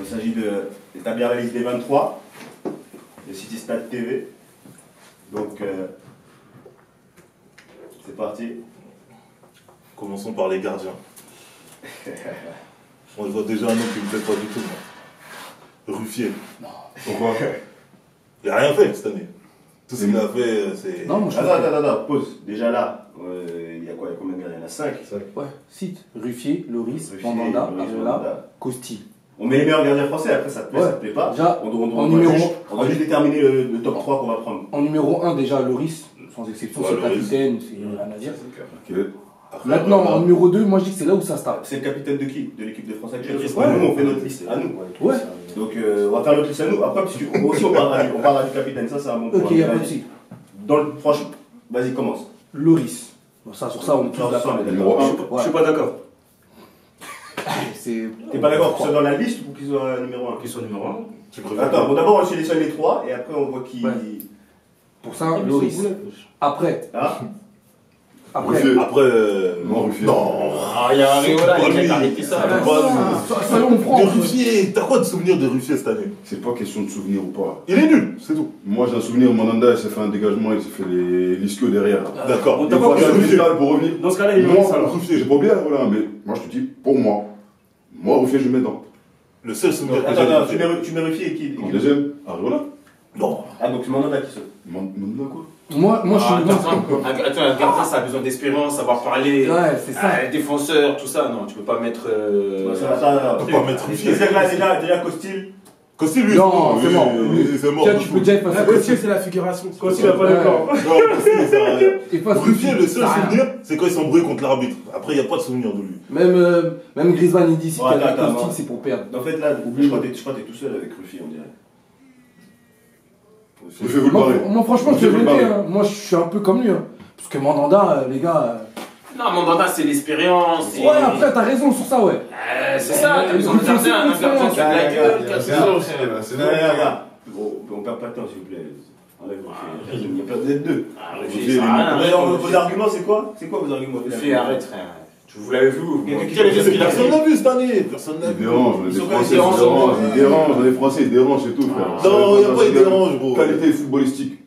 il s'agit d'établir la liste des 23 de City Stade TV. Donc, c'est parti. Commençons par les gardiens. On voit déjà un nom qui ne me plaît pas du tout. Ruffier. Non. Pourquoi? Il n'a rien fait cette année. Tout ce qu'il a fait, c'est... Non, moi je Attends, pause. Déjà là, il y a quoi? Il y a combien de gardiens? Il y en a 5. Ouais, cite. Ruffier, Loris, Ruffier, Mandanda, Loris, Areola, Mandanda. Costi. On met les meilleurs gardiens français, après ça te plaît, Ouais. ça te plaît pas. Déjà, On numéro- va juste déterminer le top 3 qu'on va prendre. En numéro 1, déjà, Loris, sans exception, Ouais, c'est le Loris. capitaine, c'est rien à dire. Ok. Après, Maintenant, voilà. en numéro 2, moi je dis que c'est là où ça start. C'est le capitaine de qui? De l'équipe de France actuelle. Parce que Ouais. nous, on fait notre liste à nous. Ouais. Donc, on va faire notre liste à nous. Après, parce que aussi, on parlera du capitaine. Ça, c'est un bon point. Ok, il n'y a pas de souci. Dans le proche, vas-y, commence. Loris. Bon, ça, sur ça, on est tous Sur ça, d'accord. on est Numéro un. d'accord. Je suis pas d'accord. C'est... T'es pas d'accord qu'ils soient dans la liste ou qu'ils soient numéro 1? Qui sont numéro 1? Tu préfères Attends, bon, d'abord, on sélectionne les 3 et après, on voit qui. Ouais. Pour ça, Loris. Après. Ah, Après. Ruffier. Après... Non, Ruffier. Non. Ah, il y a un Réola Pas lui. qui a arrêté ça. Ah, là. Ça, on prend. De Ruffier, t'as quoi de souvenir de Ruffier cette année? C'est pas question de souvenir ou pas. Il est nul, c'est tout. Moi j'ai un souvenir, Mandanda il s'est fait un dégagement, il s'est fait les l'ischio derrière. D'accord. on Il t'a pas faut faire Ruffier. Ruffier pour revenir. Dans ce cas-là, il est Moi, Loris alors. Ruffier, j'ai pas bien, voilà, mais moi je te dis, pour moi, Ruffier je le mets dans. Le seul souvenir que attends, j'ai... tu mets Ruffier et qui? En deuxième, Areola. Non. Ah, donc c'est Mandanda qui saute. Mandanda quoi? Moi, je suis. Attends, un gardien, ça a besoin d'expérience, savoir parler. Ouais, c'est ça. Défenseur, tout ça. Non, tu peux pas mettre. Ça, On peut pas mettre Ruffier. Déjà, Costil. Costil, lui, Non, c'est mort. C'est mort. Tiens, tu peux déjà effacer. Costier, c'est la figuration. Costier, il a pas Ouais. le plan. Non, Costil, il sert à rien. Efface Ruffier, le seul Ça a rien. souvenir, c'est quand il s'embrouille contre l'arbitre. Après, il n'y a pas de souvenir de lui. Même Griezmann, il dit si Ouais, tu as attends, Costi, attends. c'est pour perdre. En fait, là, je crois que t'es tout seul avec Ruffier, on dirait. Ruffier, vous le Moi, barrez. franchement, je Ruffier, vais vous le noter. barrez. Moi, je suis un peu comme lui. Parce que Mandanda, les gars. Non, Mandanda, c'est l'expérience. Ouais, après, t'as raison sur ça, ouais. C'est ça, t'as besoin de gardien, un gardien qui a de la gueule, qui a tout ça. Regarde, on perd pas de temps, s'il vous plaît. Enlève Ruffier. Il y a pas d'être deux. Ah, Ruffier, ça a rien. Alors, vos arguments, c'est quoi? C'est quoi vos arguments? Ruffier, arrête, frère. Vous l'avez vu, vous. Personne l'a vu cette année. Personne l'a Il vu. dérange, les Ils sont Français, pas il dérange, les Français, il dérange et tout, frère. Non, il n'y a pas de dérange, gros. Qualité footballistique.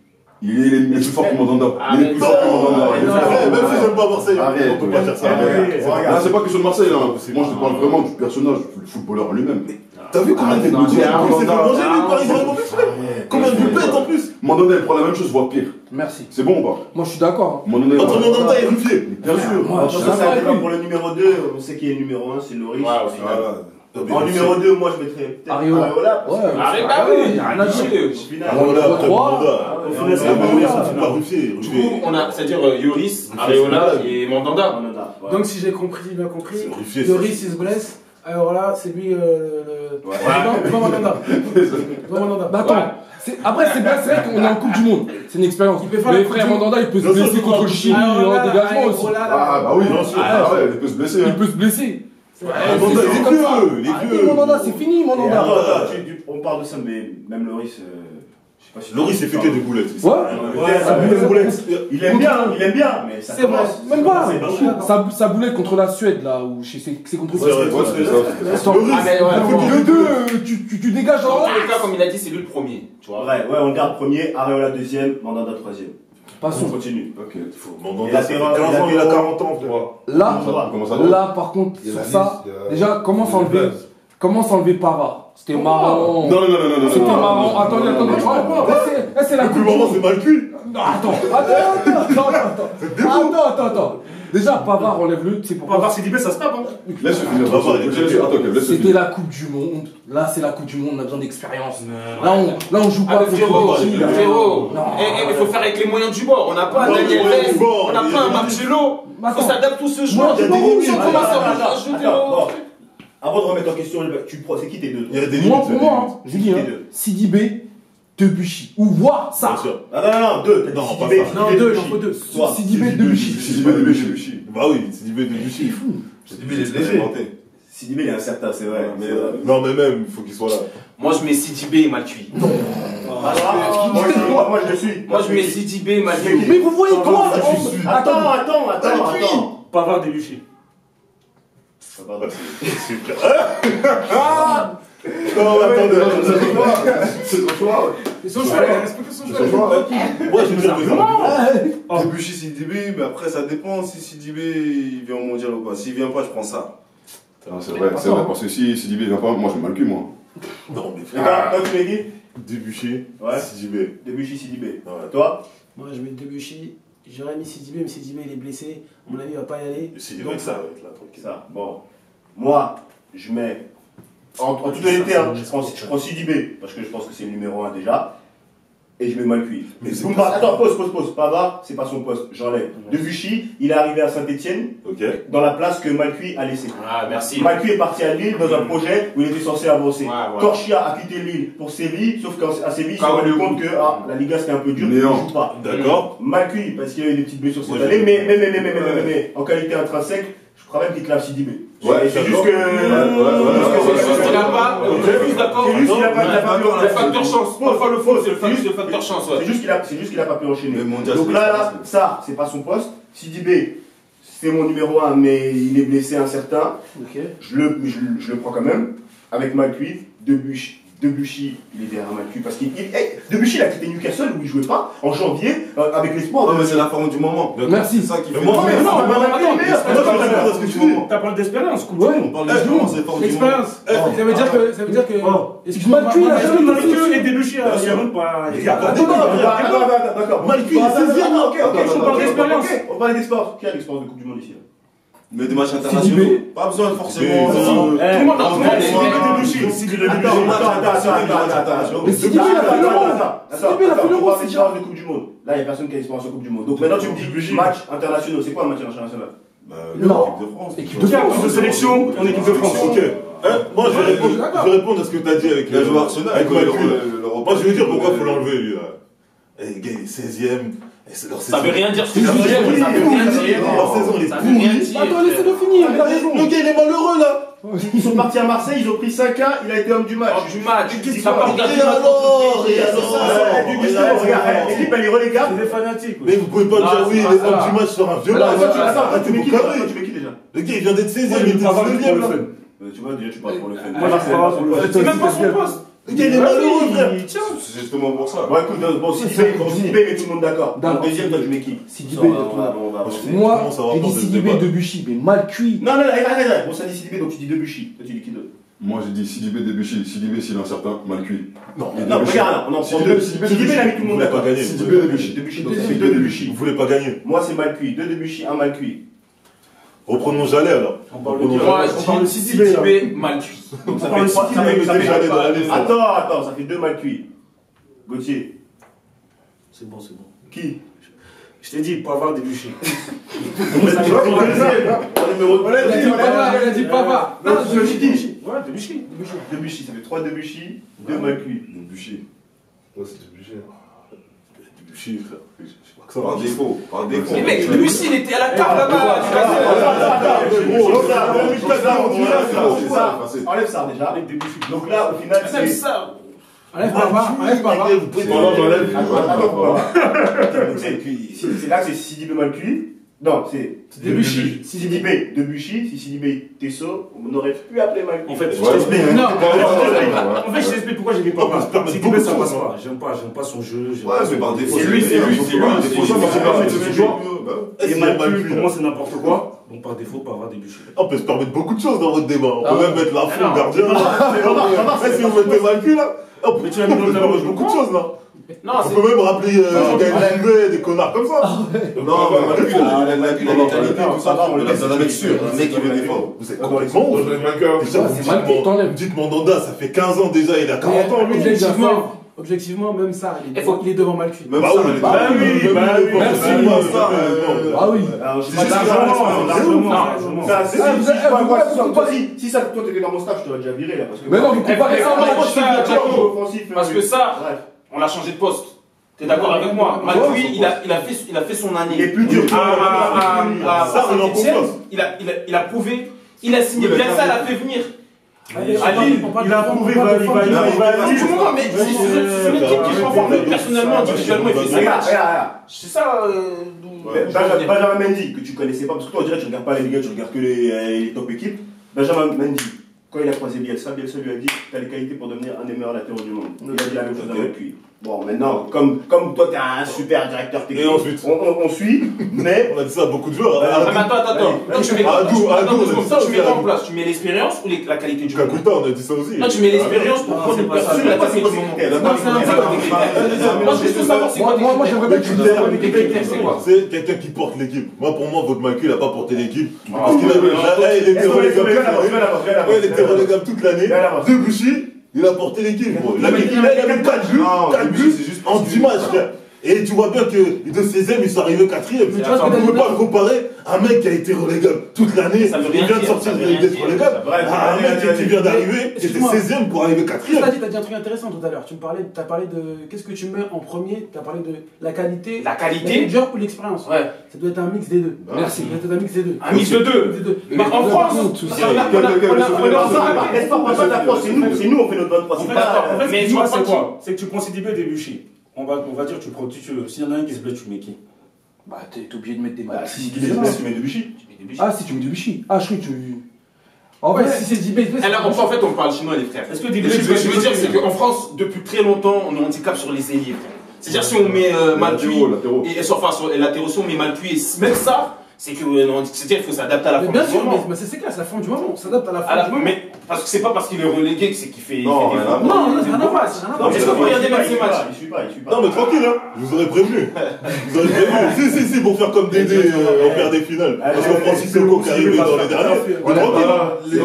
Il est plus fort que Mandanda. Il est plus Non, fort que Mandanda. Il est plus fort que Même si Mandanda. j'aime pas Marseille, Arrête, on peut pas dire ça. arrête. Ah, c'est pas question de Marseille, là. Moi, je te parle vraiment du personnage, le footballeur en lui-même. T'as vu combien de Arrête, buts non, il s'est fait Mandanda. manger lui par Ibrahimovic, frère? Combien de buts bêtes en plus? Mandanda, il prend la même chose, voire pire. Merci. C'est bon ou pas? Moi, je suis d'accord. Mandanda, il Entre prend- Mandanda et Ruffier. Bien sûr. Moi, je suis Ça, d'accord ça avec dépend lui. pour le numéro 2, on sait qui est le numéro 1, c'est Loris. Ouais, au final. En numéro 2, moi je mettrais peut-être Areola. parce Ouais, que- Arrête, bah bah oui, y a rien à dire. Au final, Areola, numéro après trois. Mandanda. Au final, c'est Areola. C'est pas Ruffier. Du Ruffier. coup, on a, c'est-à-dire Yoris, Areola et Mandanda. Mandanda, ouais. Donc, si j'ai compris, bien compris, C'est Ruffier. Loris, il se blesse. Alors là, c'est lui le. Ouais. Devant Mandanda. Devant Mandanda. Bah attends, après c'est bien, c'est vrai qu'on est en Coupe du Monde, c'est une expérience. Il peut faire Mais la Coupe frère du Monde. Mandanda, il peut se Bien sûr, blesser il peut contre le faire Chili Alors en là, dégagement avec aussi. Rola, là. Ah, bah oui, Bien sûr. Ah ouais, il peut se blesser. Il peut se blesser. Mandanda, il est comme ça. vieux. Il est Arrêtez vieux. Mandanda, c'est fini Et Mandanda. attends, on parle de ça, mais même Loris, je sais pas si. Loris, il fait que des boulettes. Ouais. Ça Des boulettes. Il aime bien, mais ça C'est vrai. commence. Même pas. C'est bon. Ça boulait contre la Suède là, ou c'est contre C'est vrai, Ouais, c'est ça. Attends, Ah, mais ouais, le 2, tu dégages Dans en tous les cas, comme il a dit, c'est lui le premier. Tu vois. Ouais, on le garde premier, Areola deuxième, Mandanda troisième. On Passons. continue. Ok. Et Mandanda, la ça fait terreur, 15 ans, la il a terreur. 40 ans, frère. Là, Comment ça va? là par contre, sur ça, déjà commence à enlever Pavard. C'était marrant. Non, non, non, non, non. C'était non, marrant. non, Attendez, non, non, attendez. non, non, non. Là, c'est la Le coupe plus du marrant, monde. c'est mal cuit. Non, attends. Déjà, Pavard, enlève-le, c'est Pour avoir pourquoi. Sidibé, ça se tape. Hein. Laisse finir. Attends, Attends, laisse C'était finir. la Coupe du Monde. Là, c'est la Coupe du Monde, on a besoin d'expérience. Là, on joue Ah, pas mais contre frérot, le Chili, là. frérot. Non. Il faut faire avec les moyens du bord. On n'a pas un Ouais, Daniel les moyens Vez, du bord, on n'a il y pas a un des Marcelo. Mais Il faut attends. s'adapter tous ce Moi, joueur. il y a des Si limites. on commence à Attends, rajouter bon. Avant de remettre en question, c'est qui tes deux? Il y a des Moi, limites. pour moi, je dis, Les deux. Sidibé, Debuchy. Ou voir ça. Bien sûr. Non, deux. Non, pas Sidibé, ça. Non, Sidibé, deux, il en Debuchy. faut deux. Toi. Sidibé, Debuchy. Sidibé, Debuchy. Bah oui, c'est du B de Duchy. Sidibé, il est blessé. Sidibé, il est incertain, c'est vrai. Mais, Non, mais même, il faut qu'il soit là. Moi, je mets Sidibé et mal cuit. moi, je le suis. Moi, je mets Sidibé et mal cuit. Mais vous voyez quoi Attends. Pavard débuché. Super. Non, attendez, C'est ton choix. Ils sont chouettes, respecte son C'est choix. ton choix. moi je me dis, Debuchy Sidibé, mais après ça dépend si Sidibé il vient au mondial ou pas. S'il vient pas, je prends ça. C'est vrai, parce que si Sidibé vient pas, moi j'ai mal le cul, moi. non mais Et toi, tu mets qui? Debuchy, Ouais. Sidibé. Debuchy, Sidibé. Ouais. Toi? Moi, je mets Debuchy. J'aurais mis Sidibé, mais Sidibé il est blessé. À mon avis, il va pas y aller. Si, avec ça, avec là, tranquille. Ça, bon. Moi, je mets. En toute honnêteté, hein, je prends Sidibé, parce que je pense que c'est le numéro 1 déjà. Et je mets Malcuit. Mais c'est Boumba, attends, pause. Pavard, c'est pas son poste, j'enlève. Debuchy, il est arrivé à Saint-Etienne Ok. dans la place que Malcuit a laissée. Ah, merci. Malcuit est parti à Lille dans un projet où il était censé avancer. Ouais, ouais. Torchia a quitté Lille pour Séville, sauf qu'à Séville, il s'est rendu compte que la Liga c'était un peu dur, il ne joue pas. D'accord. Malcuit, parce qu'il y a eu des petites blessures cette Moi, année, je- mais en qualité intrinsèque, je crois même qu'il clave Sidibé. Ouais, c'est juste d'accord. que. Il n'a pas, on est tous d'accord. C'est juste qu'il a pas Le facteur chance. Parfois le faux, c'est le facteur chance. C'est juste qu'il a pas pu enchaîner. Le mondial, Donc c'est là, ça, c'est pas son poste. Sidibé, c'est mon numéro 1, mais il est blessé incertain. Ok. Je le prends quand même. Avec Malcuit, Debuchy, il est derrière Malcuit. Parce qu'il. Debuchy, il a quitté Newcastle où il jouait pas en janvier avec l'espoir. Non, mais c'est la forme du moment. Merci. C'est ça qui fait. Mais moi, mais non, attends, je vais répondre à ce que tu dis. T'as parlé d'expérience, coupe. On parle justement, c'est la forme du moment. L'expérience. Ça veut dire que. Excuse-moi, Malcuit, il a jamais été Malcuit et Debuchy, il y a même pas. D'accord. Malcuit, il est 16e. On parle d'expérience. On parle d'expérience. Qui a l'expérience de Coupe du Monde ici? Mais des matchs internationaux, pas besoin forcément. Tout le monde a Debuchy. Mais Sidibé, il a fait l'Euro. Sidibé, il a fait l'Euro, c'est de Coupe du Monde. Là, il n'y a personne qui a l'expérience en Coupe du Monde. Donc maintenant, tu me dis match international. C'est quoi un match international? Non. L'équipe de France. Équipe de France. de sélection en équipe de France. Ok. Moi, je vais répondre à ce que tu as dit avec Il a joué à Arsenal. avec Malcuit. l'Europe. Moi, je vais dire pourquoi il faut l'enlever, lui. Là. Eh, le gars, il est 16ème. Ça veut rien dire ce que tu dis. Ça veut rien dire. La saison, il est Ça veut rien pourri. dire. Attends, laissez-le finir, il a raison. Le gars, il est malheureux, là. Ils sont partis à Marseille, ils ont pris 5-1, il a été homme du match. Homme du match. Qu'est-ce Ça qu'on pas va regarder Et alors, et alors. Regarde, l'équipe elle est relégable. C'est des fanatiques. Mais vous pouvez pas me Non, dire oui, c'est il est pas homme ça. du match sur un vieux Alors, match. Attends, tu mets qui déjà? carré. Tu mets qui déjà? Le gars, il vient d'être 16ème, il était 19ème, là. Tu vois, déjà tu parles pour le fait. Moi, c'est même pas son poste. Le gars, il est malheureux, frère. C'est justement pour ça. Bon, écoute, bon, Sidibé, met tout le monde d'accord. Dans le deuxième, toi, tu mets qui? Sidibé, on va avancer. Moi, commence à avoir j'ai dit peur de Sidibé, débat. Debuchy, mais mal cuit. Non, arrête. Bon, ça dit Sidibé, donc tu dis Debuchy. Toi, tu dis qui d'autre? Moi j'ai dit Sidibé, Debuchy. Sidibé, s'il est incertain, mal cuit. Non, Non, regarde, on en prend deux. Sidibé, il a mis tout le monde Vous voulez pas d'accord. gagner. Sidibé, Debuchy. Debuchy, donc ça fait deux Debuchy. Vous voulez pas gagner. Moi, c'est mal cuit. Deux Debuchy, un mal cuit. Reprenons Jalais, alors. Reprenons Moi, Jalais. je dis Sidibé mal cuit. Donc ça fait trois. Jalais dans la liste. Attends, ça fait deux mal cuits. Gauthier. C'est bon. Qui? Je t'ai dit, pour avoir Debuchy. Il a dit Pavard. Non, je dis Debuchy. Ouais, Debuchy. Debuchy, ça fait trois Debuchy, deux mal cuits. Debuchy. Ouais, c'est obligé. Debuchy, frère. Je sais pas que ça Par va. défaut. Par défaut. Mais mec, Debuchy, il était à la carte là-bas. Enlève ça déjà. Donc là, au final, C'est c'est. ça. Enlève Pavard. Vous pouvez pas l'enlever. C'est là que c'est Sidibé mal cuit. Non, c'est Debuchy. Sidibé, Debuchy. Si Sidibé Tesso, on aurait pu appeler mal cuit. En fait, je Ouais. t'explique. Non. En fait, je t'explique pourquoi j'ai mis On peut se Pavard. permettre C'est beaucoup que de ça passe choses, pas. J'aime pas son jeu. j'aime Ouais, pas mais son- par défaut. C'est lui. Et Et s'il y a mal Malcuit, cuit, pour moi, c'est n'importe quoi. Donc, par défaut, Pavard, Debuchy. on peut se permettre beaucoup de choses dans votre débat. On Ah peut ouais. même mettre la fond, non. gardien. Si vous mettez mal cul là, on peut Mais tu l'as mis dans le tableau, beaucoup de choses là. Non, On peut même rappeler Gaël Juvet, des connards comme ça. Non, mais Malcuit, il a la vitalité, tout ça. Dans un mec sûr, un mec qui veut défendre. Vous êtes complètement ouf. Déjà, C'est mal cuit, t'enlèves. vous dites Mandanda, ça fait 15 ans déjà, il a 40 ans lui. Objectivement, même ça, Il faut- il est devant Malcuit. Même Bah ça, oui, il est bah devant. oui, bah oui, merci. Ah oui. Alors, je sais C'est pas juste Largement. ça, c'est Ah, vous avez- si ça, toi t'étais dans mon staff, je t'aurais déjà viré là. Parce que Mais non, vous comparez ça à offensif. Parce que ça, Bref. on l'a changé de poste. T'es d'accord avec moi? Malcuit, il a fait son Il est année. plus dur. À Ça, on en Saint-Etienne, confiance. il a prouvé. Il a signé bien ça, l'a fait venir. À Lille, il a prouvé, à tout moment, mais c'est une équipe qui se renforce personnellement, individuellement, il fait ses Regarde, matchs. regarde. C'est ça d'où je veux dire. Benjamin Mendy, que tu connaissais pas, parce que toi on dirait que tu regardes pas les Ligas, tu regardes que les top équipes. Benjamin Mendy, Quand il a croisé Bielsa, Bielsa lui a dit t'as les qualités pour devenir un des meilleurs latéraux du monde. Il a dit la même chose avec lui. Bon, maintenant, comme toi, t'es un super directeur technique, Et ensuite on suit, mais. On a dit ça à beaucoup de joueurs. Attends. Tu mets quoi en place? Tu mets l'expérience ou la qualité du moment? Kakuta, on a dit ça aussi. Non, tu mets l'expérience pour prendre une personne de la qualité du moment. Moi, je veux savoir c'est quoi. Moi, j'aimerais bien que tu me dises tes critères, c'est quoi? C'est quelqu'un qui porte l'équipe. Moi, pour moi, votre Malcu, il n'a pas porté l'équipe. Parce qu'il il était relégable toute l'année. Debuchy, il a porté l'équipe. Il a mis 4 buts en 10 matchs, frère. Et tu vois bien que de 16e, ils sont arrivés 4e. Tu ne peux pas le comparer à un mec qui a été relégable toute l'année. Il vient de sortir d'être relégable. Un mec qui vient d'arriver, qui était 16e pour arriver 4e. T'as dit un truc intéressant tout à l'heure. Tu as parlé de. Qu'est-ce que tu mets en premier? Tu as parlé de la qualité. La qualité. Le job ou l'expérience. Ouais. Ça doit être un mix des deux. Merci. Ça doit être un mix des deux. Un mix de deux. En France, c'est nous, on fait notre 23. Mais Mais tu vois, c'est c'est quoi? quoi? C'est que tu prends Sidibé et Debuchy. On va dire, s'il y en a un qui se blesse, tu mets qui? Bah, t'es obligé de mettre des matchs. Si tu mets Debuchy. Ah, si tu mets Debuchy. Ah, je crois que tu. En fait, si c'est Dibé, Alors, en fait, on parle chinois, les frères. Est-ce que Ce Debuchy, que je veux dire, c'est qu'en France, depuis très longtemps, on est handicap sur les ailiers. C'est-à-dire, si on met Malcuit et sur les latéraux, si on met Malcuit et même ça, c'est que c'est-à-dire, il faut s'adapter à la Mais forme bien du sûr, moment. mais c'est clair, c'est la forme du moment. On s'adapte à la forme du moment. Mais parce que c'est pas parce qu'il est relégué que c'est qu'il fait. Non, il fait des rien à fautes. Non, c'est rien à voir. Non, mais est-ce que vous regardez même ces matchs? Il suit pas. Non, mais tranquille, hein. Je vous aurais prévenu. Vous aurez prévenu. Si, pour faire comme Dédé, on perd des finales. Parce que Francis Soko qui est arrivé dans les derniers. Mais tranquille. Les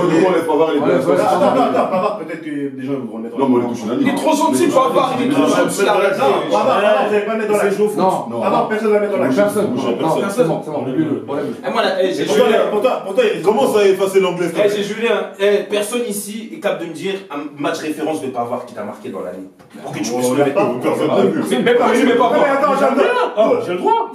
Pavard, les Attends, Pavard, peut-être que des gens vont le mettre. Non, mais on les touche la ligne. Il est trop gentil, Pavard, il est trop gentil. Pavard, vous n'allez pas le mettre dans la jauge. Non, Pavard, personne ne va le mettre dans la jauge. personne. Non, c'est bon, oublie-le. Et moi, là, j'ai Julien. Pour toi, il Comment ça a effacé l'anglais? J'ai Julien. Personne ici est capable de me dire un match référence de Pavard qui t'a marqué dans l'année. Pour que tu puisses le mettre. Personne n'a vu. Même pas, je mets pas Mais attends, j'adore. J'ai le droit.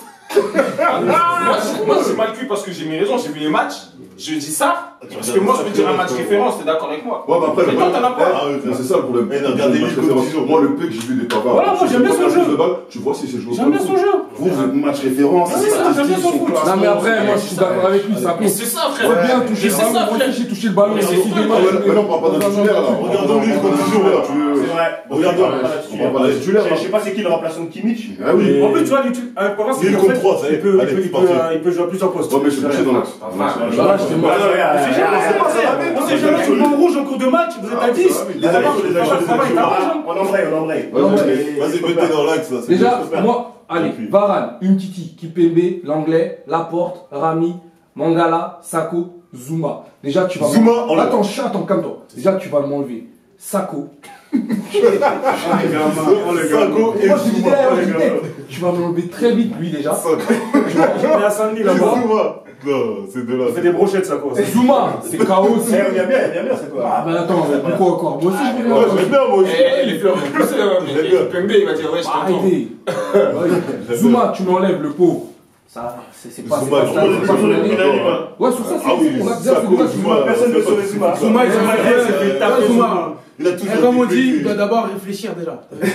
Moi, j'ai mal cuit parce que j'ai mes raisons, j'ai vu les matchs. Je dis ça parce que moi, je veux dire un match référence, t'es d'accord avec moi? Ouais, mais après, Mais toi, t'en as pas. c'est ça le problème. Regardez les compétitions. Moi, le peu que j'ai vu des Pavard. Voilà, moi, j'aime bien son jeu. Tu vois si c'est joué. J'aime bien son jeu. Vous êtes match référence. J'aime bien son foot. Non, mais après, moi, je suis d'accord avec lui, ça Mais compte. c'est ça, frère. C'est bien toucher le C'est ça, ballon, frère. j'ai touché le ballon, Mais c'est c'est aussi quoi, des mais matchs. Mais non, on parle pas d'un titulaire là. Regardons les conditions là. C'est vrai. Regardons. On parle pas d'un titulaire. Je sais pas c'est qui le remplaçant de Kimmich. Ah oui. En plus, tu vois, Pavard, Il est qu'en contre fait, 3, ça y est. il peut Allez, c'est parti. jouer à plusieurs postes. Ouais, mais je suis touché dans l'axe. Voilà, je te montre. On sait jamais, tu prends rouge en cours de match, vous êtes à 10. On embraye. Vas-y, mettez dans l'axe là. Déjà, moi, allez, Varane, Umtiti, Kipembe, l'anglais, Laporte, Rami, Mangala, Sako, Zuma. Déjà, tu vas. Zuma, on l'a. Attends, calme-toi. Déjà, tu vas m'enlever. Sako. Sako et Moi, je Zuma. disais, tu vas m'enlever très vite, lui, déjà. On est à Saint-Denis là-bas. Zuma. Non, c'est de là. On fait des brochettes, ça quoi. Zuma, c'est KO aussi. Il vient bien, c'est quoi. Ah, bah attends, mais pourquoi encore? Moi aussi, je Ouais, voulais. j'aime bien moi aussi. Les fleurs, en plus, Pembe, il va dire, ouais, je t'entends. Arrêtez. Ouais. Zuma, tu m'enlèves le pauvre. Ça, c'est pas. Zuma, c'est pas- c'est pas son année. Ouais, sur ça, Ah oui, on a déjà Sako, Zuma. Zuma, Personne ne sauve Zuma. Zuma, il s'est mal fait, il s'est fait taper. Zuma. Il a toujours Et comme on dit, été il doit d'abord réfléchir déjà. Ouais,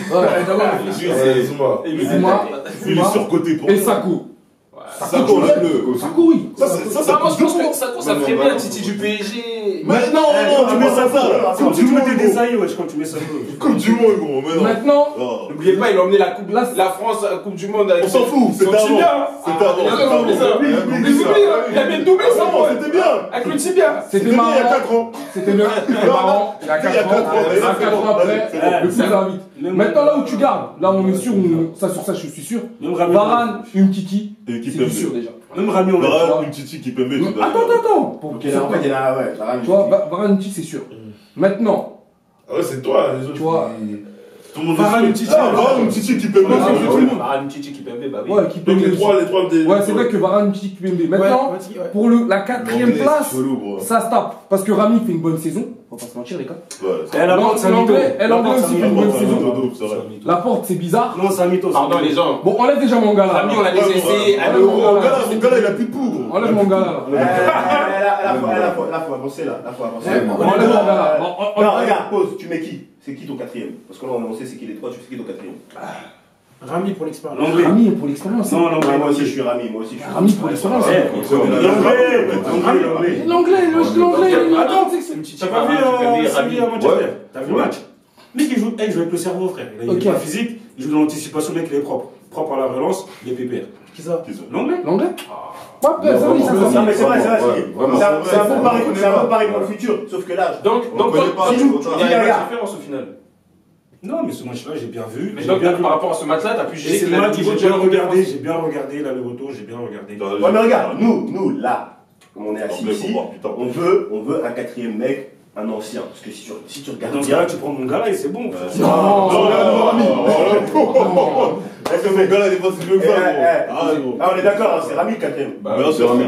D'abord réfléchir. Zuma, Il est surcoté pour et moi. Sako. Sako, le. Sako, oui. Ça, Moi, je pense que ça ferait bien Titi du PSG. Mais non, Tu mets ça ça. comme tu mettais des saillies, wesh, quand tu mets ça. Comme du monde, gros. Mais non. Maintenant, Oh. N'oubliez pas, il a emmené la France à la Coupe du Monde avec On s'en fout, c'était son tibia. avant. C'était avant. Il a mis le doublé, ça, moi. C'était bien. Avec le tibia. c'était C'était bien il y a marrant. 4 ans. C'était marrant. Il y a 4 ans. Il y a 4 ans après, le foot va vite. Maintenant, là où tu gardes, là on est sûr, ça sur ça je suis sûr. Varane, Umtiti, Et qui c'est sûr déjà. Même Rami, on l'a. Varane, une Titi qui peut mettre. Attends. Ok, là, en fait, il y en a, ouais. Tu vois, Varane, Umtiti, c'est sûr. Maintenant, Ah ouais, c'est toi, les autres. tu vois, Tout le monde Varane, une petite. Varane, une Titi qui peut mettre. Varane, Titi qui Pembe, bah oui. ouais, qui peut Donc les trois des. Ouais, c'est vrai que Varane, Umtiti, Kipembe. Maintenant, pour la 4ème place, ça se tape. Parce que Rami fait une bonne saison. Faut pas se mentir, les gars. L'anglais aussi fait une bonne saison. La porte, c'est bizarre. Non, c'est un mytho. Pardon, les gens. Bon, enlève déjà Mangala. Rami, on l'a déjà essayé. Mon gars, il a plus de poudre. Enlève Mangala. Là, faut avancer là. Enlève Mangala. Non, regarde, pause. Tu mets qui? C'est qui ton quatrième? Parce que là, on sait c'est qui les trois, tu sais qui ton quatrième? Rami pour l'expérience. Rami pour l'expérience. Non, moi aussi je suis Rami. Moi aussi je suis Rami pour l'expérience. L'anglais. Attends, t'as pas vu Rami à Manchester? T'as vu le match? Mec, il joue avec le cerveau, frère. Il est pas physique, il joue dans l'anticipation, mec, il est propre. Propre à la relance, il est pépère. Qui ça? L'anglais? Ouais, ça, mais c'est vrai. C'est un peu pareil pour le futur, sauf que là. Donc, il y a la différence au final. Non, mais ce match-là, j'ai bien vu. Mais donc, par rapport à ce match-là, t'as pu juger que j'ai bien regardé là, le retour, j'ai bien regardé. Ouais, mais regarde, nous, là, comme on est assis ici, on veut un quatrième mec, un ancien. Parce que si tu regardes bien, tu prends mon gars là et c'est bon. Non, est-ce que mon gars là, il est pas si vieux que ça, gros? Ah, on est d'accord, c'est Rami le quatrième. Bah, c'est Rami,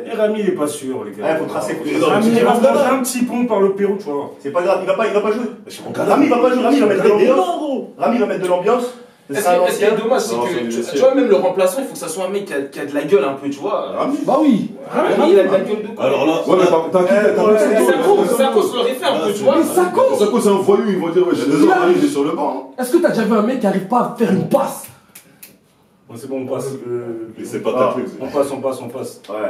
Et Rami, il est pas sûr, les gars. Il faut tracer. Rami, il va faire un petit pont par le Pérou, tu vois. C'est pas grave, il va pas jouer. Rami va pas jouer, Rami va mettre de l'ambiance. Rami va mettre de l'ambiance. Est-ce qu'il y a dommage, c'est que tu vois, même le remplaçant, il faut que ça soit un mec qui a de la gueule un peu, tu vois. Bah oui. Rami, il a de la gueule de quoi? Alors là, Sako se le réfère un peu, tu vois. Mais Sako, c'est un voyou, ils vont dire, ouais, j'ai 2 ans, il est sur le banc. Est-ce que t'as déjà vu un mec qui arrive pas à faire une passe? C'est bon, on passe. Mais c'est pas ta truc. On passe.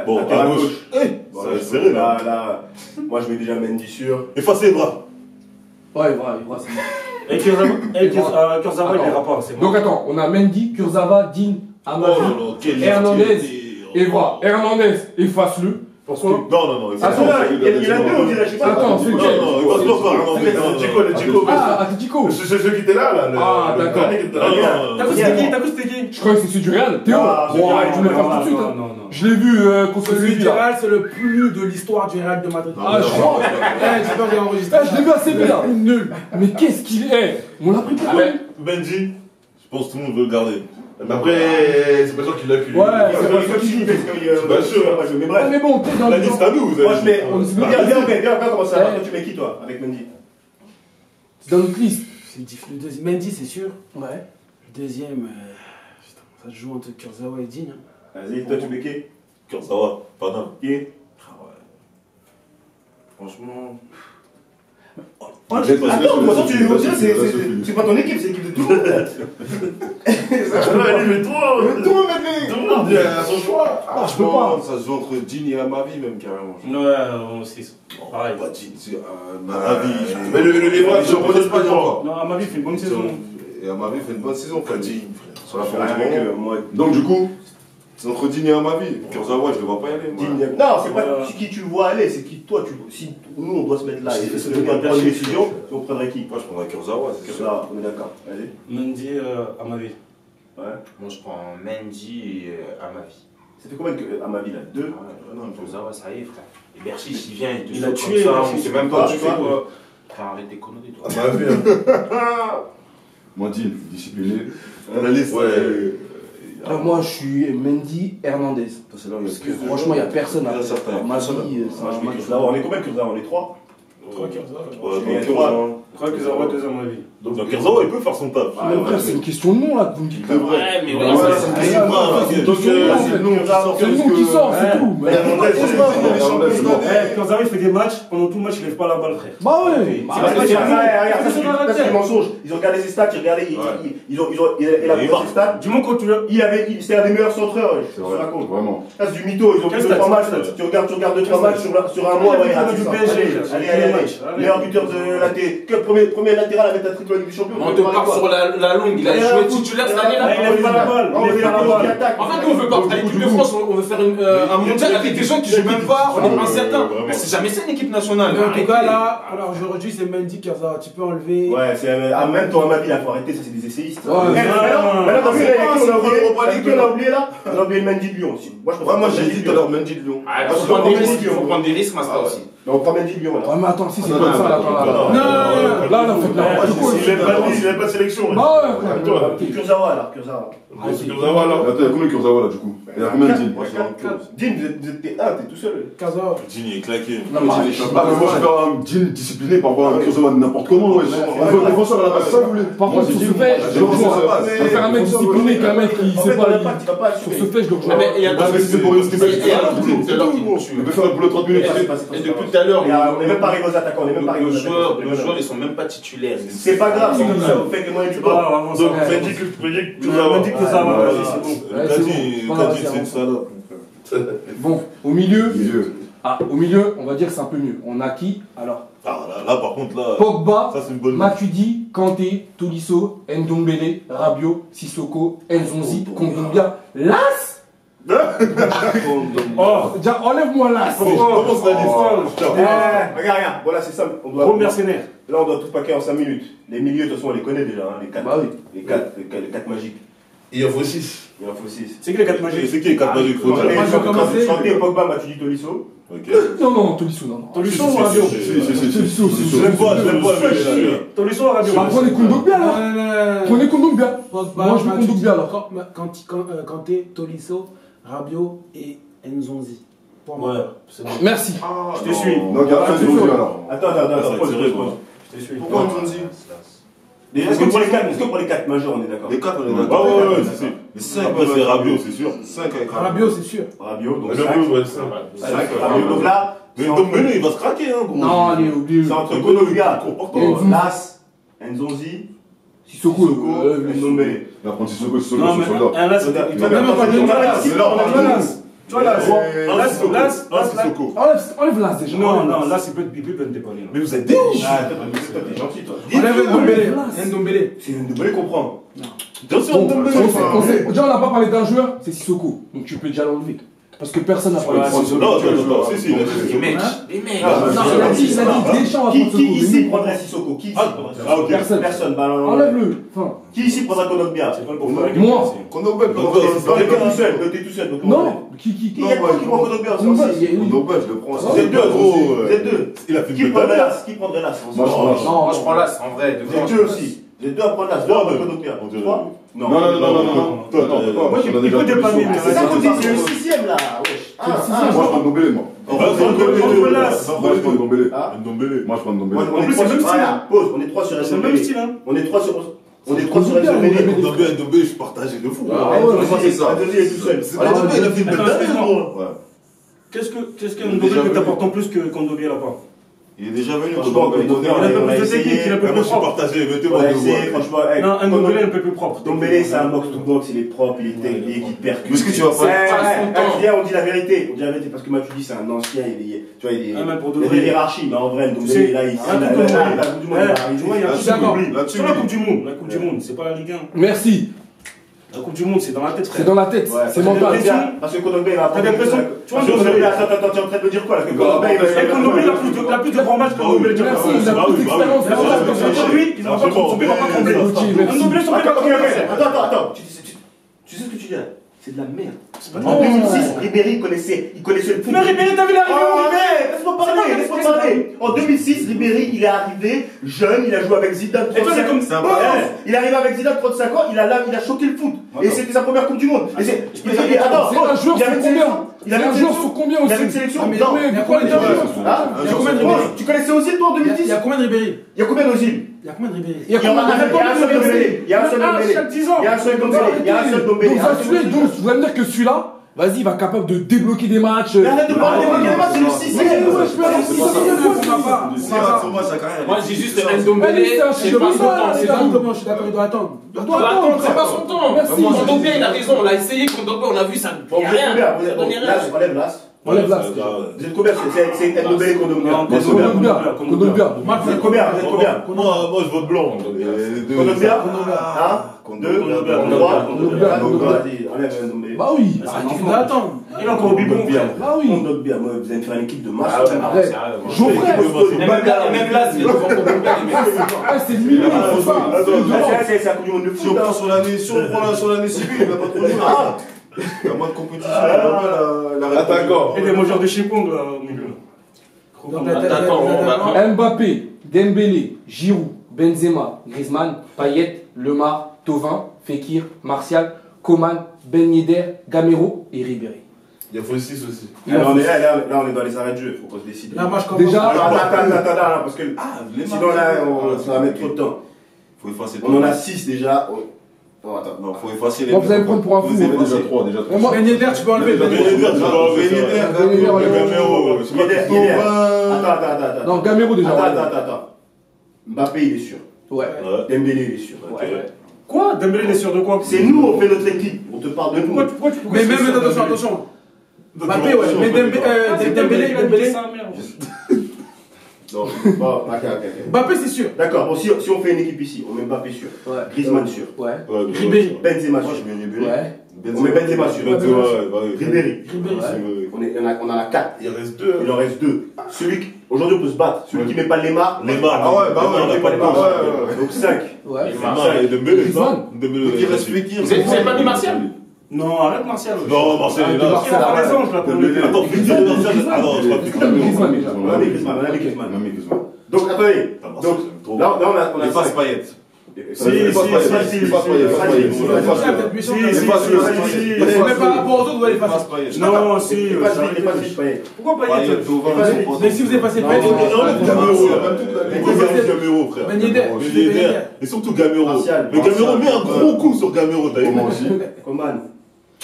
Bon, à gauche. Ça va être serré là. Moi je mets déjà Mendy sûr. Effacez les bras. Ouais, il va, c'est bon. Et Kurzawa, il ira pas, c'est bon. Donc attends, on a Mendy, Kurzawa, Dean, Amavi, Hernandez, Evra. Hernandez, efface-le. Pourquoi? Non. Attends, il y a 2, on dirait, je sais pas. Attends, c'est lequel? Le Djico. Ah, Atletico. C'est celui qui était là. Ah, d'accord. T'as vu c'était qui? Je croyais que c'est celui du Real. Théo. Tu me fasses tout de suite. Non. Je l'ai vu contre Celui du Real, c'est le plus de l'histoire du Real de Madrid. Ah, je crois. J'ai pas bien enregistré. Je l'ai vu assez bien. Nul. Mais qu'est-ce qu'il est? On l'a pris pour lui. Benji, je pense que tout le monde veut le garder. Mais après, c'est pas sûr qu'il l'a pu. Ouais, c'est pas sûr. Mais bref. Mais bon, t'es dans La liste à nous, vous Moi je avez. mets. Viens, comment ça va? Toi, tu mets qui toi avec Mendy? dans notre liste. Le deuxième, Mendy, c'est sûr. Ouais. Le deuxième, ça se joue entre Kurzawa et Dean. Vas-y, toi tu mets qui? Kurzawa, Panam. Qui? Ah ouais. Franchement. Attends, c'est pas ton équipe, c'est l'équipe de tout le monde. Mais toi, il a son choix. Je peux pas. Ça se joue entre Dean et Amavi, même carrément. Ouais, aussi. Pareil. Pas Dean, c'est Amavi. Mais les bras, ils ne pas encore. Non, Amavi fait une bonne saison. Et Amavi fait une bonne saison, enfin Dean, sur la fin du moment. Donc, du coup, c'est entre Dean et Amavi. Kurzawa, je ne le vois pas y aller. Non, c'est pas qui tu vois aller, c'est qui toi tu. Si nous on doit se mettre là et se donner une décision, on prendrait qui? Moi je prendrais Kurzawa, c'est sûr. Ça, on est d'accord. Allez. Mendy, Amavi. Ouais. Moi, je prends Mendy et Amavi. Ça fait combien à ma vie là? 2? Non, Kurzawa, ça y est, frère. Et Berchiche, il vient, il a tué. On sait même pas tu fais quoi. Frère, arrête des conneries, toi. à ma vie. Moi, Dean, discipliné. La liste. Moi, je suis Mendy, Hernandez. C'est là où Parce que franchement, il n'y a personne à faire. Ma vie, c'est un match. On est combien que ça? On est 3? 3 Kurzawa. 3 Kurzawa, 2 Amavi. Donc Kurzawa, il peut faire son taf. Mais frère, c'est une question de nom là que vous me dites. Ouais, mais voilà, C'est le nom qui sort, c'est tout. Kurzawa, il fait des matchs, pendant tout le match, il lève pas la balle, frère. Bah ouais. Regarde, c'est un mensonge. Ils ont regardé ses stats, il a vu ses stats. Du moment que tu le. C'était un des meilleurs centreurs. C'est vrai, vraiment. Ça, c'est du mytho. Ils ont fait 2-3 matchs. Tu regardes 2-3 matchs sur un mois. Allez. Meilleur buteur de la T. Premier latéral avec la triple Ligue des Champions. On te part sur la longue, il a joué titulaire cette année là. Il lève pas la balle. En fait, nous on veut pas. À l'équipe de France, on veut faire un mondial avec des gens qui jouent même pas, on est incertain. Mais c'est jamais ça une équipe nationale. En tout cas, là, alors aujourd'hui, c'est Mendy Kurzawa. Tu peux enlever. Ouais, c'est même toi, ma vie, il faut arrêter, ça c'est des essayistes. Maintenant, t'as vu, on a oublié là. On a oublié le Mendy de Lyon aussi. Moi j'ai dit tout à l'heure Mendy de Lyon. Il faut prendre des risques, Mastra aussi. On prend Mendy de Lyon là. Ouais, mais attends, si c'est comme ça, là, là, Il n'a pas de sélection. Kurzawa alors, Kurzawa. Kurzawa là. Attends, il y a combien de Kurzawa là du coup? Il y a combien de Dean? Dean, t'es tout seul. Kurzawa. Dean, il est claqué. Moi je vais faire un Dean discipliné par rapport à Kurzawa n'importe comment. On veut un défenseur à la base, ça vous voulez? Par contre, sur ce fait, je le rejoins. Je préfère un mec discipliné qu'un mec qui sait pas. Sur ce fait, je le rejoins. Mais il y a c'est pour une c'est l'heure qui Il peut faire le boulot 30 minutes. Et depuis tout à l'heure. On n'est même pas arrivé aux attaquants, on n'est même pas arrivé aux attaquants. Les joueurs, ils sont même pas titulaires. C'est pas grave, c'est comme ça, vous faites les moyens du bord. Donc, prédique que ça va. Kadi, c'est une salope. Bon, au milieu. Au milieu, on va dire que c'est un peu mieux. On a qui alors? Là, par contre, là. Pogba, ça, c'est une bonne Matuidi, Kanté, Tolisso, Ndombele, Rabiot, Sissoko, Nzonzi, Kondogbia, Las. Déjà, enlève-moi Las. Comment ça dit? Regarde, voilà, c'est ça. Gros mercenaire. Là, on doit tout paquer en 5 minutes. Les milieux, de toute façon, on les connaît déjà, les 4. Bah oui. Les 4 magiques. Il en faut 6. Il en faut 6. C'est qui les 4 magiques? C'est qui les 4 magiques? Faut dire. Kanté, Pogba, Matuidi, Tolisso. Non, Tolisso, non. Tolisso ou Rabiot? Je l'aime pas, Tolisso ou Rabiot? Prenez Kondogbia alors. Prenez Kondogbia. Moi, je veux Kondogbia alors. Kanté, Tolisso, Rabiot et Nzonzi. Ouais, c'est bon. Merci. Je te suis. Donc, il y a un Nzonzi alors. Attends, pause. Je te suis. Pourquoi Nzonzi? Est-ce que pour les 4 majeurs, on est d'accord? Les 4, on est d'accord. Ouais, c'est sûr. Les 5, Après, c'est Rabiot, c'est sûr. 5 avec Rabiot, c'est sûr. Rabiot, donc Rabiot, ouais, c'est ça. Donc là, Mais Ndombele, il va se craquer, hein. Non, allez, oubliez. c'est entre Kondogbia, Las, Nzonzi, Sissoko, Ndombele. L'apprenti Sissoko, c'est Non, mais soldat. un Las, il va même pas dire Las. Tu vois, Las, Enlève Las déjà. non, Las, il peut te dépanner. Mais vous êtes des Ah, t'es gentil, toi. Enlève Ndombele. C'est Ndombele comprendre. Bien sûr, Ndombele. Déjà, on n'a pas parlé d'un joueur, c'est Sissoko. Donc tu peux déjà l'enlever. Parce que personne n'a parlé de Sissoko. Non, si, il a dit. Les mecs. Non, il a dit Deschamps va prendre Qui ici Sissoko. prendrait Sissoko? Qui ici prendrait Ah, ok. Personne. Bah, non. Enlève-le. Enfin, Qui ici prendra Kondogbia? moi. Kondogbia, T'es tout seul. Non. Qui Il y a toi qui prend Kondogbia aussi. Kondogbia, je le prends. Vous êtes deux, gros. Vous êtes deux. Il a fait Qui une prendrait belle Las? Qui prendrait Las? Moi, je prends Las. Moi, je prends l'As, en vrai. Vous êtes deux aussi. Vous êtes deux à prendre Las. Deux à prendre Kondogbia. Trois? Non. Moi, il peut dépanner. C'est ça qu'on dit, c'est le 6ème là. Moi, je prends Ndombele, moi. Moi, je prends Ndombele. Moi, je prends Ndombele. On est trois sur C'est le même style, hein. On est trois sur Ndombele. Ndombele, je suis partagé de fou. C'est ça. Ndombele est tout seul. Ndombele, il a fait une belle dernière. Qu'est-ce qu'un Ndombele peut t'apporter en plus que Kondogbia là pas? Il est déjà venu. Franchement, Il a plus de technique, il a plus Moi, de je suis propre. partagé. Mettez-moi Ouais, deux. c'est franchement. Non, un Ndombele est un peu plus propre. Ndombele, c'est un box-to-box, il est propre, il est technique, il percute. Est-ce que tu vas pas. On dit la vérité, parce que Matuidi c'est un ancien, tu vois, il y a des hiérarchies, mais en vrai, Ndombele là, il la Coupe du Monde, Tu vois, il y a un truc sur la Coupe du Monde. La Coupe du Monde, c'est pas la Ligue 1. Merci. La Coupe du Monde, c'est dans la tête, frère. C'est dans la tête. C'est mental. Parce que Kondogbia, il va T'as l'impression. Tu vois, attends, tu es en train de me dire quoi là? Kondogbia, il a plus de grands matchs que Ndombele. Merci, il a plus d'expérience. Aujourd'hui, il va pas tromper, il va pas trembler. Ndombele, son pas trembler. Attends, tu sais ce que tu dis là? C'est de la merde. En 2006, Ribéry connaissait le foot. Mais Ribéry, t'as vu l'arrivée? Laisse-moi parler. En 2006, Ribéry, il est arrivé jeune, il a joué avec Zidane. Et toi, c'est comme ça. Il est arrivé avec Zidane 35 ans, il a choqué le foot. Et c'était sa première Coupe du Monde. Et c'est un joueur sur combien? Il avait un joueur sur combien aussi? Il avait une sélection. Mais pourquoi il est Tu connaissais Ozil toi en 2010? Il y a combien de Ribéry? Il y a combien d'Ozil? Il y a combien de Ribéry? Il y a combien Il y a un seul Ndombele. Donc, je voudrais me dire que celui-là, vas-y, il va capable de débloquer des matchs. Mais arrête de parler des matchs, c'est le 6ème. Moi, j'ai juste Ndombele, c'est pas son temps. C'est tout. Je suis d'accord, il doit attendre. Il doit attendre, c'est pas son temps. Kondogbia, il a raison, on l'a essayé, Kondogbia, on a vu ça. Il n'y a rien. Enlève Las. Vous êtes combien? C'est Ndombele Kondogbia. Kondogbia. Vous êtes combien? Moi, je vote blanc. Kondogbia? 1, 2, 3, vas-y, enlève Ndombele. Bah oui. Il doit attendre. Il a encore au biberon. Bah oui. Kondogbia, moi, vous allez me faire une équipe de masse. Geoffrey. Même là, c'est Kondogbia, les mecs. C'est lui. C'est la Coupe du Monde de Si on foot. prend sur l'année civile, il va pas trop jouer. Il y a moins de compétition. Attaquant. Et des mangeurs de chipong là au milieu. Mbappé, Dembélé, Giroud, Benzema, Griezmann, Payet, Lemar, Thauvin, Fekir, Martial, Coman, Ben Yedder, Gamero et Ribéry. Il y a Fossis aussi. Là, on est dans les arrêts de jeu, faut qu'on se décide. Là, moi, je commence. Déjà, Attends, parce que sinon là, ça va mettre trop de temps. Faut effacer. On en a 6 déjà. Non, attends, non, faut effacer les. Vous allez prendre pour un fou. Déjà 3, déjà 3. Ben Yedder, tu peux enlever. Ben Yedder. Attends. Non, Gamero déjà. Attends. Mbappé, il est sûr. Ouais. Dembélé, il est sûr. Quoi Dembélé, il est sûr de quoi? C'est nous, on fait notre équipe. On te parle de nous. Mais même, attention. Mbappé, ouais. Mais Dembélé. Non, ok. Mbappé, c'est sûr. D'accord, bon, si on fait une équipe ici, on met Mbappé sûr. Griezmann sûr. Ribéry. Benzema sûr. Ouais. On met Benzema sûr. Ribéry. On en a 4. Il reste 2. Il en reste 2. Aujourd'hui, on peut se battre. Celui qui met pas Neymar. Ah ouais, bah ouais, on met pas Neymar. Donc 5. Ouais. Il reste Fekir. Vous avez pas mis Martial? Non, arrête Martial. Non, Martial est là. Il a pas les anges là pour le Attends, Fekir et Martial. Ah non, je crois que On a mis Griezmann. Donc, attendez. Donc, là, on a Efface Payet. Mais par rapport aux autres, vous allez passer. Non, si. Pourquoi Payet? Mais si vous effacez Payet, Gamero, frère. Ben Yedder. Et surtout Gamero. Mais Gamero met un gros coup sur Gamero, t'as vu? Coman.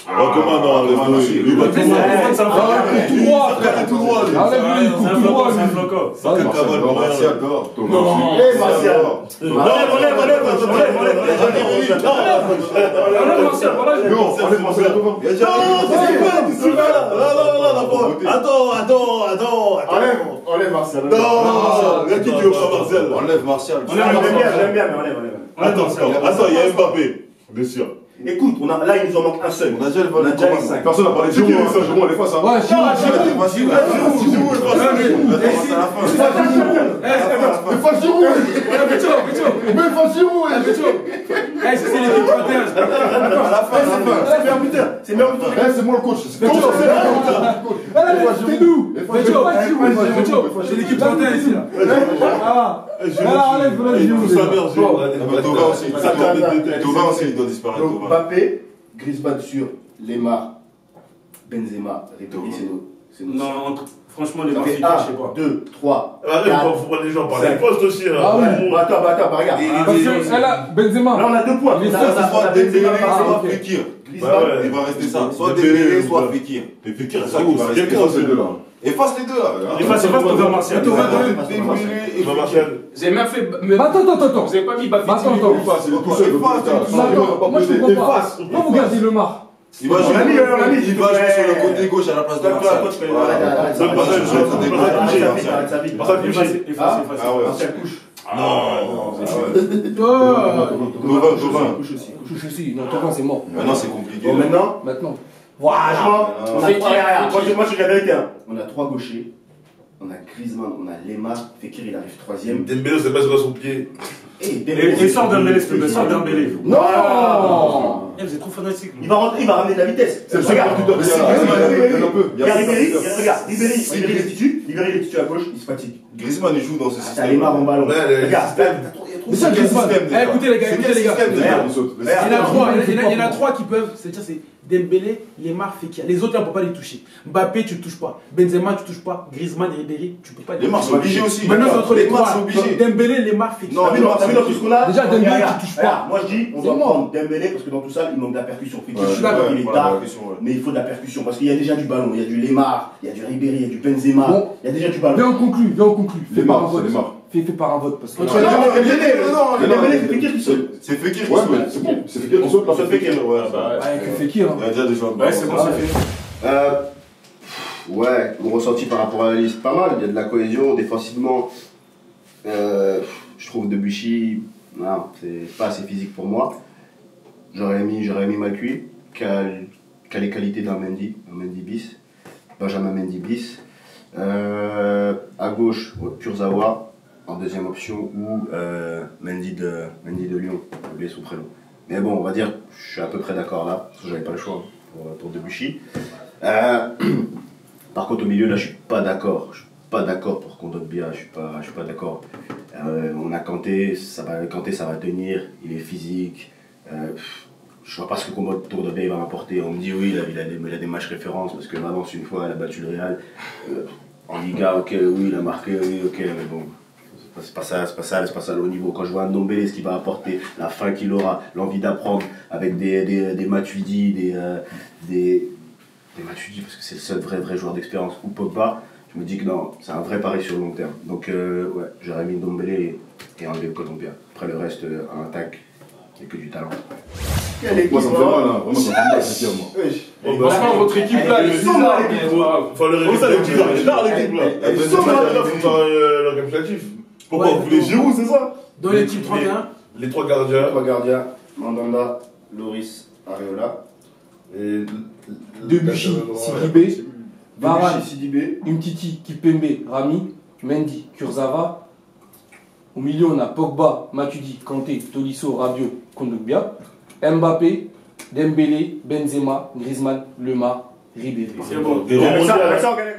Comment non, il va tout droit, frère, tout droit. Enlève-lui, coupe tout droit. C'est un flocon. Martial, Martial. Enlève Martial. Non, il y a qui veut pas Martial? Enlève Martial. J'aime bien, mais enlève. Attends, il y a Mbappé, bien sûr. Écoute, là, il nous en manque un seul. On a déjà les 5. Personne n'a parlé de Giroud, ça, Giroud, on les face. Ouais, Giroud. Mais face Giroud. Mais face Giroud. C'est l'équipe 31. À la fin, c'est meilleur buteur. C'est moi le coach. C'est nous. C'est l'équipe 31 ici là. Thauvin aussi, il doit disparaître. Mbappé, Griezmann sur Lemar, Benzema, Ribéry, c'est nos. Non, franchement, les Marseillais, Marseillais, je sais pas. 2, 3. Faut pas les gens parler de poste aussi. Ah oui. Attends, regarde. Parce que là, Benzema. Là, on a 2 points. Les On a seuls, Benzema, Dembélé, Benzema, soit Fekir. Griezmann. Il va rester ça. Soit Dembélé, soit Fekir. Et Fekir, C'est ça qui va rester. Quelqu'un ces deux là. Efface les deux là. Efface Thauvin Martial. Vous avez même fait. Attends. Vous avez pas mis Baffi. Attends. Efface, il est tout seul. Moi je comprends pas. Pourquoi vous gardez le mar? Il va jouer sur le côté gauche à la place de Martial. Martial couche. Thauvin. Couche aussi. Non, Thauvin c'est mort. Maintenant c'est compliqué. Bon, maintenant. Voilà. Moi, je dis la vérité. On a 3 gauchers. On a Griezmann, on a Lemar. Fekir, il arrive 3ème. Dembélé, c'est pas sur son pied. Et sort Dembélé, s'il te plaît, sort Dembélé. Non. Vous êtes trop fanatique. Il va ramener de la vitesse. Regarde, Il y a Ribéry, regarde, Ribéri est titu à gauche, il se fatigue. Griezmann il joue dans ce système. T'as Lemar en ballon. Regarde, Mais ça, Griezmann. Écoutez les gars. Il y en a 3 qui peuvent. C'est-à-dire, c'est Dembélé, Lemar, Fekir. Les autres, on ne peut pas les toucher. Mbappé, tu ne touches pas. Benzema, tu ne touches pas. Griezmann et Ribéry, tu ne peux pas les toucher. Lemar, c'est obligé aussi. Maintenant, c'est entre les 3. obligés. Dembélé, Lemar, Fekir. Non, mais dans tout ce qu'on a. Déjà, Dembélé, tu touches pas. Moi, je dis, on doit prendre Dembélé parce que dans tout ça, il manque de la percussion. Fekir, je suis d'accord, il est tard. Mais il faut de la percussion parce qu'il y a déjà du ballon. Il y a du Lemar, il y a du Ribéry, il y a du Benzema. Il y a déjà du ballon. Viens, on conclut. Lemar, c'est Lemar. Fait par un vote parce que. Dembélé, c'est Fekir qui saute. C'est Fekir qui Ouais, saute. mais c'est bon. C'est Fekir qui saute là. C'est Fekir. Avec Fekir. Il y a déjà des joueurs. Ouais, c'est bon, c'est fait. Ouais, mon ressenti par rapport à la liste, pas mal. Il y a de la cohésion. Défensivement, je trouve Debuchy, non, c'est pas assez physique pour moi. J'aurais mis Malcuit, qui a les qualités d'un Mendy, bis. Benjamin Mendy bis. À gauche, Kurzawa en deuxième option ou Mendy de Lyon, j'ai oublié son prénom. Mais bon, on va dire, je suis à peu près d'accord là, parce que j'avais pas le choix pour Debuchy. Par contre, au milieu, là, je suis pas d'accord. Je suis pas d'accord pour Kondogbia, je suis pas d'accord. On a Kanté, ça va tenir, il est physique. Je vois pas ce que Kondogbia va m'apporter. On me dit oui, il a des matchs références parce que Valence, une fois, elle a battu le Real. En Liga, ok, oui, il a marqué, oui, ok, mais bon. C'est pas ça le haut niveau. Quand je vois un Ndombele, ce qu'il va apporter, la faim qu'il aura, l'envie d'apprendre avec des Matuidi, des Matuidi parce que c'est le seul vrai joueur d'expérience, ou Pogba, je me dis que non, c'est un vrai pari sur le long terme. Donc ouais, j'aurais mis Ndombele et enlevé le Colombien. Après le reste, en attaque, il n'y a que du talent. Moi ça me fait mal, hein. Vraiment ça me fait mal, c'est moi. Franchement, votre équipe là, elle est Faut le l'équipe là. Ils sont là, faut faire le récapitulatif. Pourquoi vous voulez Giroud, c'est ça? Dans l'équipe 31. Les 3 gardiens. 3 gardiens, Mandanda, Loris, Areola. Et Debuchy, Sidibé, Varane, Sidibé, Umtiti, Kipembe, Rami, Mendy, Kurzawa. Au milieu, on a Pogba, Matuidi, Kanté, Tolisso, Rabiot, Kondogbia. Mbappé, Dembélé, Benzema, Griezmann, Lemar, Ribéry. C'est bon. Et avec ça, on gagne.